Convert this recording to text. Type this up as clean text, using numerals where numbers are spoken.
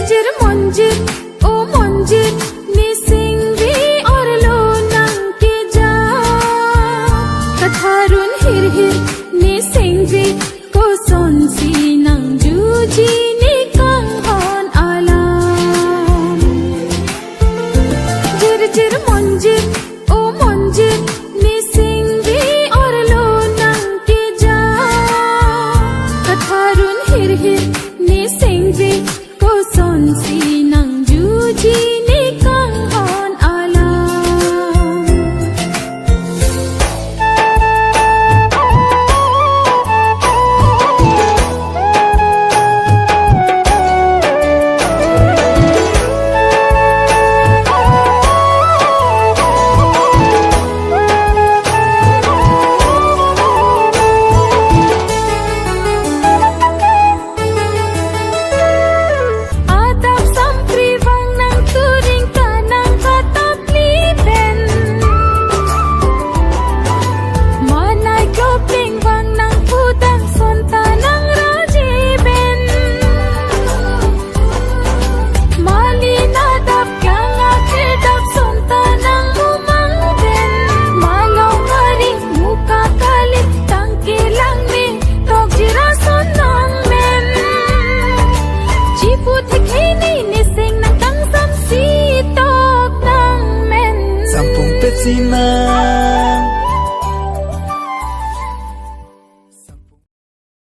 Jir monjir, oh monjir, ni singri or lo nang ke ja. Katharun hir hir, ni singri ko sonsi nang juji ni kang hon alam. Jir monjir, oh monjir, ni singri or lo nang ke ja. Katharun hir hir, ni singri sonsi nang juji ni kang hon alam. Put the